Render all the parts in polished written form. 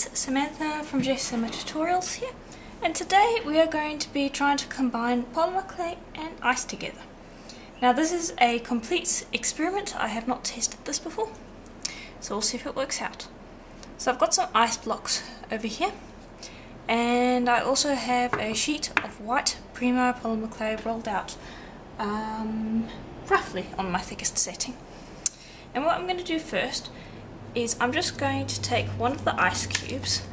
it's Samantha from Summer Tutorials here, and today we are going to be trying to combine polymer clay and ice together. Now this is a complete experiment. I have not tested this before, so we'll see if it works out. So I've got some ice blocks over here, and I also have a sheet of white Primo polymer clay rolled out roughly on my thickest setting. And what I'm going to do first is I'm just going to take one of the ice cubes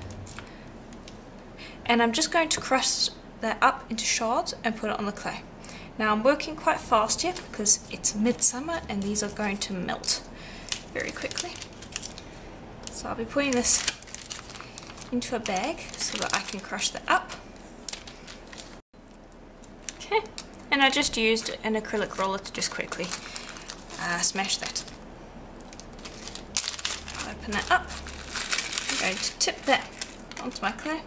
and I'm just going to crush that up into shards and put it on the clay. Now I'm working quite fast here because it's midsummer and these are going to melt very quickly. So I'll be putting this into a bag so that I can crush that up. Okay, and I just used an acrylic roller to just quickly smash that. Open that up. I'm going to tip that onto my clay,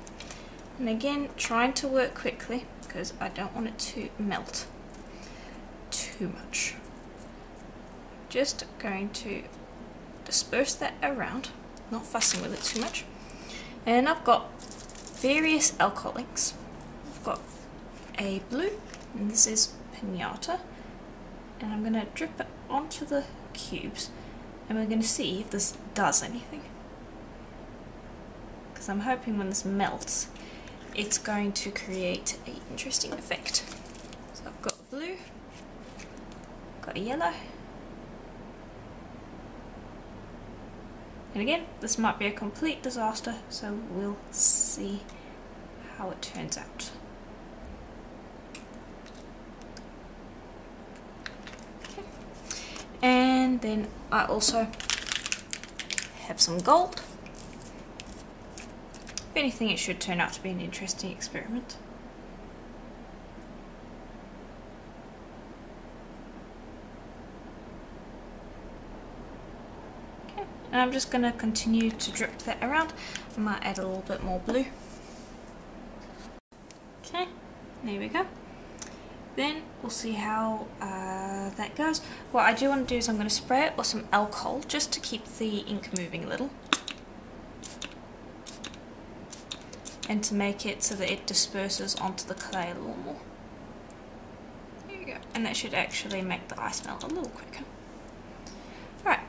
and again trying to work quickly because I don't want it to melt too much. Just going to disperse that around, not fussing with it too much. And I've got various alcohol inks. I've got a blue, and this is Pinata, and I'm going to drip it onto the cubes. And we're going to see if this does anything, because I'm hoping when this melts it's going to create an interesting effect. So I've got blue, got a yellow, and again this might be a complete disaster, so we'll see how it turns out. And then I also have some gold. If anything, it should turn out to be an interesting experiment. Okay, and I'm just going to continue to drip that around. I might add a little bit more blue. Okay, there we go. Then we'll see how that goes. What I do want to do is I'm going to spray it with some alcohol just to keep the ink moving a little, and to make it so that it disperses onto the clay a little more. There you go, and that should actually make the ice melt a little quicker. Alright,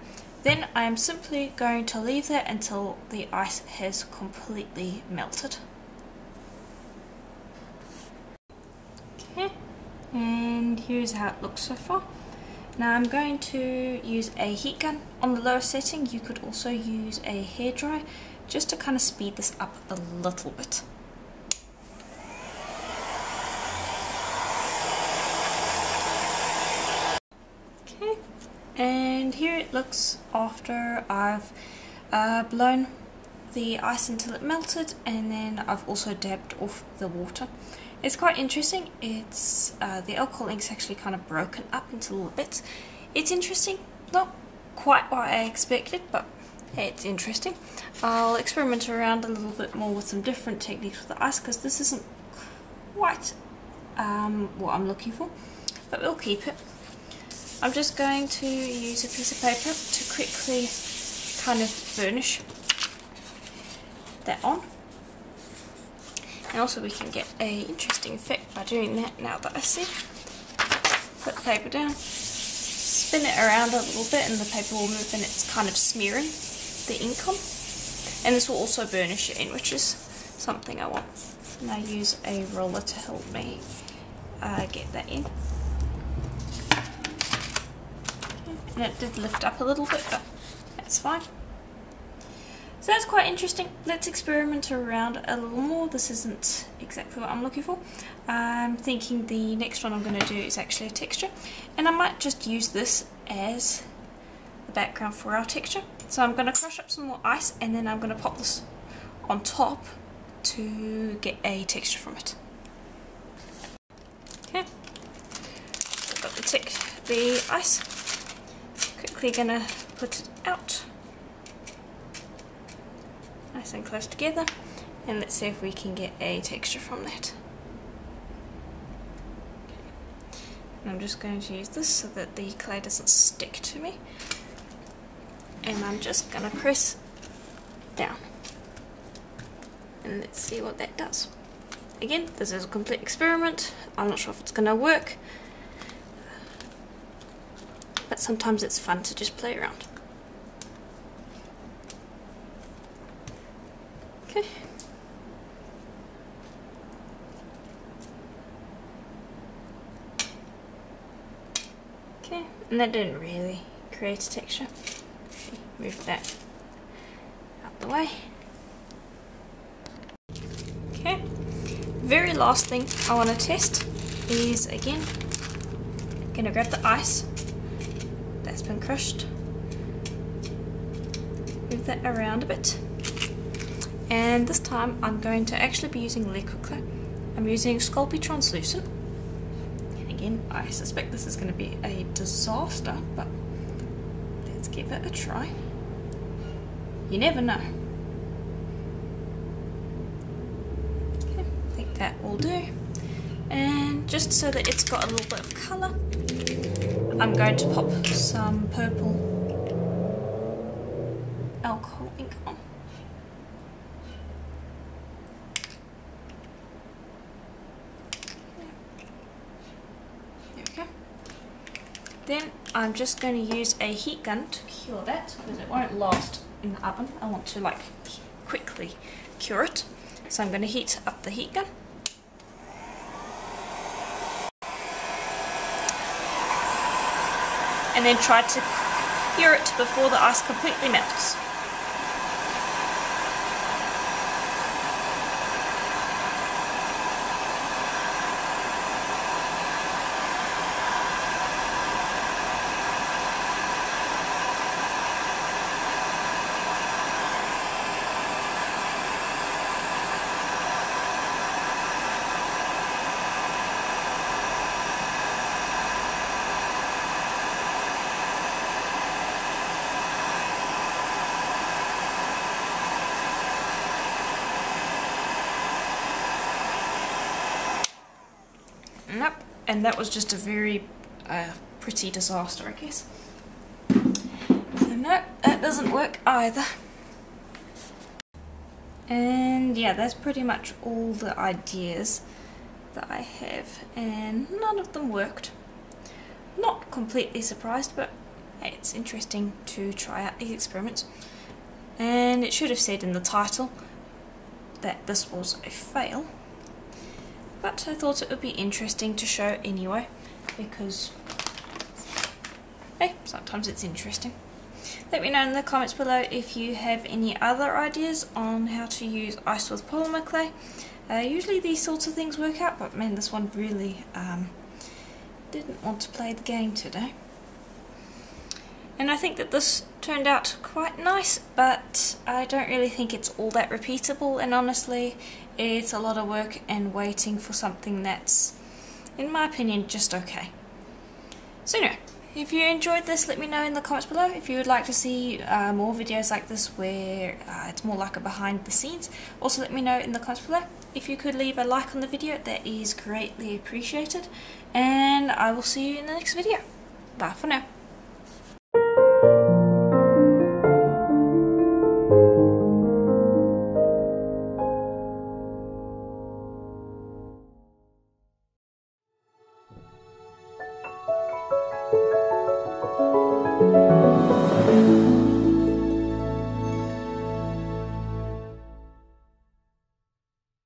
then I am simply going to leave that until the ice has completely melted. Okay. And here's how it looks so far. Now I'm going to use a heat gun on the lower setting. You could also use a hairdryer just to kind of speed this up a little bit. Okay, and here it looks after I've blown the ice until it melted, and then I've also dabbed off the water. It's quite interesting. It's the alcohol ink's actually kind of broken up into little bits. It's interesting, not quite what I expected, but hey, it's interesting. I'll experiment around a little bit more with some different techniques with the ice because this isn't quite what I'm looking for, but we'll keep it. I'm just going to use a piece of paper to quickly kind of burnish that on. And also we can get an interesting effect by doing that now that I see. Put the paper down, spin it around a little bit and the paper will move and it's kind of smearing the ink on. And this will also burnish it in, which is something I want. And I use a roller to help me get that in. And it did lift up a little bit, but that's fine. So that's quite interesting. Let's experiment around a little more. This isn't exactly what I'm looking for. I'm thinking the next one I'm going to do is actually a texture, and I might just use this as the background for our texture. So I'm going to crush up some more ice and then I'm going to pop this on top to get a texture from it. Okay, I've got the ice. Quickly going to put it out. Nice and close together, and let's see if we can get a texture from that. Okay. And I'm just going to use this so that the clay doesn't stick to me, and I'm just going to press down. and let's see what that does. Again, this is a complete experiment. I'm not sure if it's going to work, but sometimes it's fun to just play around. Okay. Okay, and that didn't really create a texture. Move that out the way. Okay, very last thing I want to test is, again, I'm going to grab the ice that's been crushed, move that around a bit, and this time I'm going to actually be using liquid clay. I'm using Sculpey Translucent, and again I suspect this is going to be a disaster, but let's give it a try. You never know. Okay, I think that will do. And just so that it's got a little bit of colour, I'm going to pop some purple alcohol ink on. There we go. Then I'm just going to use a heat gun to cure that, because it won't last in the oven. I want to like quickly cure it. So I'm going to heat up the heat gun. And then try to cure it before the ice completely melts. Nope, and that was just a very pretty disaster, I guess. So no, that doesn't work either. And yeah, that's pretty much all the ideas that I have, and none of them worked. Not completely surprised, but hey, it's interesting to try out these experiments. And it should have said in the title that this was a fail. But I thought it would be interesting to show anyway, because hey, sometimes it's interesting. Let me know in the comments below if you have any other ideas on how to use ice with polymer clay. Usually these sorts of things work out, but man, this one really didn't want to play the game today. And I think that this turned out quite nice, but I don't really think it's all that repeatable, and honestly it's a lot of work and waiting for something that's, in my opinion, just okay. So anyway, if you enjoyed this, let me know in the comments below. If you would like to see more videos like this where it's more like a behind the scenes, also let me know in the comments below. If you could leave a like on the video, that is greatly appreciated, and I will see you in the next video. Bye for now.